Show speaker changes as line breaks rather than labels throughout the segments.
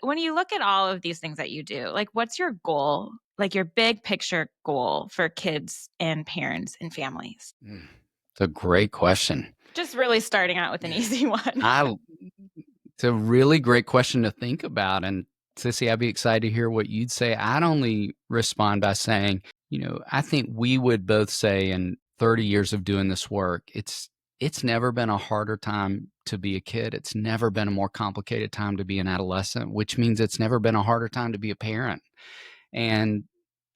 when you look at all of these things that you do, like what's your goal, like your big picture goal for kids and parents and families?
Mm, It's a great question.
Just really starting out with an easy one.
I It's a really great question to think about. And Sissy, I'd be excited to hear what you'd say. I'd only respond by saying, I think we would both say in 30 years of doing this work, it's never been a harder time to be a kid. It's never been a more complicated time to be an adolescent, which means it's never been a harder time to be a parent. And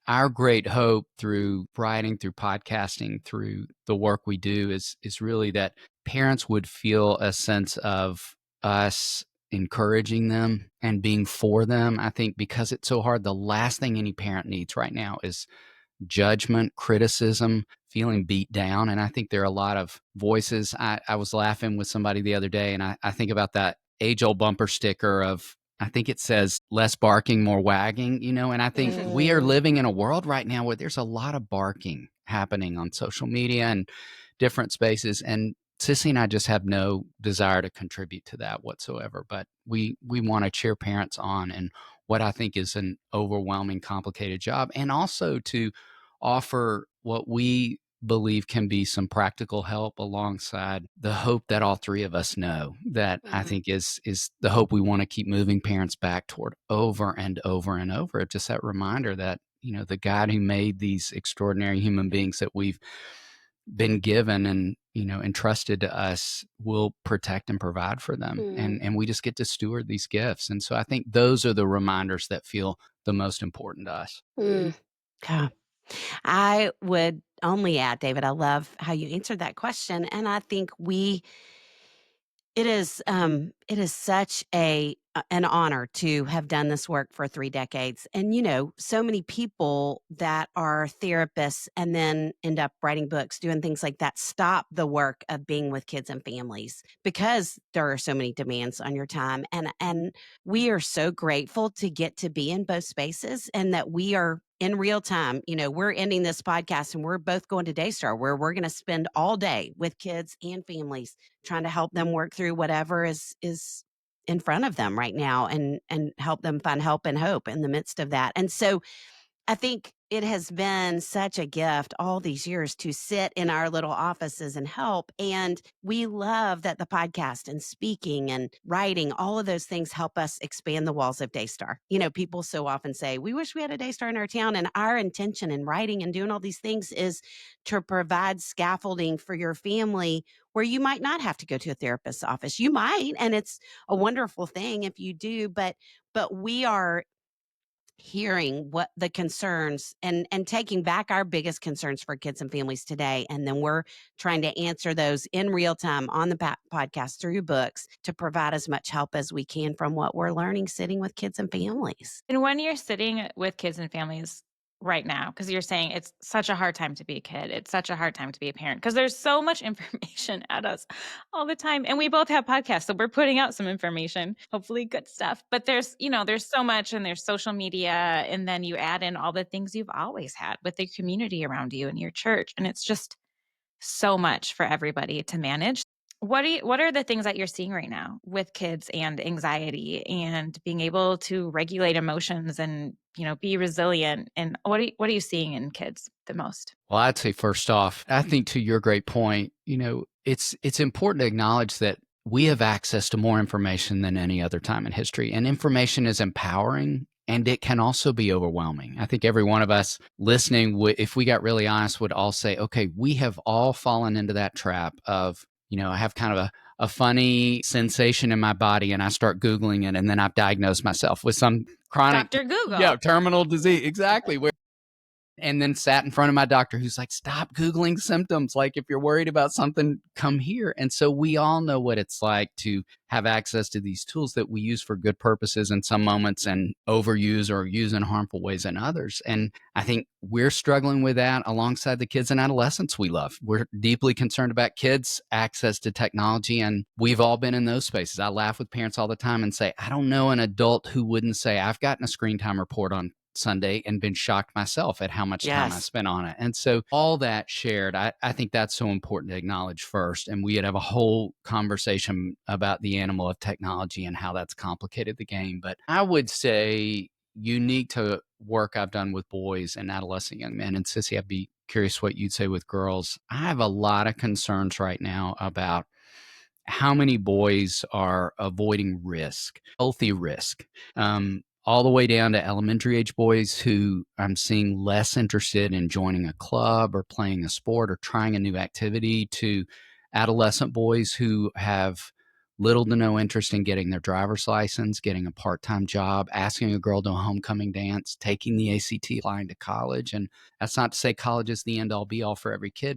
our great hope through writing, through podcasting, through the work we do is really that parents would feel a sense of us encouraging them and being for them. I think because it's so hard, the last thing any parent needs right now is judgment, criticism, feeling beat down. And I think there are a lot of voices. I was laughing with somebody the other day, and I think about that age old bumper sticker of, I think it says less barking, more wagging, and I think we are living in a world right now where there's a lot of barking happening on social media and different spaces. And Sissy and I just have no desire to contribute to that whatsoever. But we want to cheer parents on and what I think is an overwhelming, complicated job, and also to offer what we believe can be some practical help alongside the hope that all three of us know that I think is the hope we want to keep moving parents back toward over and over and over. Just that reminder that, the God who made these extraordinary human beings that we've been given and, entrusted to us will protect and provide for them. And we just get to steward these gifts. And so I think those are the reminders that feel the most important to us.
Yeah. I would only add, David, I love how you answered that question. And I think it is such an honor to have done this work for 3 decades. And, so many people that are therapists and then end up writing books, doing things like that, stop the work of being with kids and families because there are so many demands on your time. And we are so grateful to get to be in both spaces and that we are in real time. We're ending this podcast and we're both going to Daystar where we're going to spend all day with kids and families trying to help them work through whatever is in front of them right now and help them find help and hope in the midst of that. And so I think it has been such a gift all these years to sit in our little offices and help. And we love that the podcast and speaking and writing, all of those things help us expand the walls of Daystar. People so often say, we wish we had a Daystar in our town. And our intention in writing and doing all these things is to provide scaffolding for your family where you might not have to go to a therapist's office. You might, and it's a wonderful thing if you do, but we are hearing what the concerns and taking back our biggest concerns for kids and families today, and then we're trying to answer those in real time on the podcast through books to provide as much help as we can from what we're learning sitting with kids and families.
And when you're sitting with kids and families right now, because you're saying it's such a hard time to be a kid, it's such a hard time to be a parent, because there's so much information at us all the time. And we both have podcasts, so we're putting out some information, hopefully good stuff. But there's so much, and there's social media, and then you add in all the things you've always had with the community around you and your church. And it's just so much for everybody to manage. What are the things that you're seeing right now with kids and anxiety and being able to regulate emotions and, be resilient? And what are you seeing in kids the most?
Well, I'd say first off, I think to your great point, it's important to acknowledge that we have access to more information than any other time in history. And information is empowering and it can also be overwhelming. I think every one of us listening, if we got really honest, would all say, okay, we have all fallen into that trap of, I have kind of a funny sensation in my body and I start Googling it and then I've diagnosed myself with some chronic
Dr. Google.
terminal disease. Exactly. And then sat in front of my doctor who's like, stop Googling symptoms. Like, if you're worried about something, come here. And so we all know what it's like to have access to these tools that we use for good purposes in some moments and overuse or use in harmful ways in others. And I think we're struggling with that alongside the kids and adolescents we love. We're deeply concerned about kids' access to technology, and we've all been in those spaces. I laugh with parents all the time and say, I don't know an adult who wouldn't say, I've gotten a screen time report on Sunday and been shocked myself at how much time I
Yes.
spent on it. And so all that shared, I think that's so important to acknowledge first. And we would have a whole conversation about the animal of technology and how that's complicated the game. But I would say unique to work I've done with boys and adolescent young men. And Sissy, I'd be curious what you'd say with girls. I have a lot of concerns right now about how many boys are avoiding risk, healthy risk, all the way down to elementary age boys who I'm seeing less interested in joining a club or playing a sport or trying a new activity, to adolescent boys who have little to no interest in getting their driver's license, getting a part-time job, asking a girl to a homecoming dance, taking the ACT line to college. And that's not to say college is the end all be all for every kid,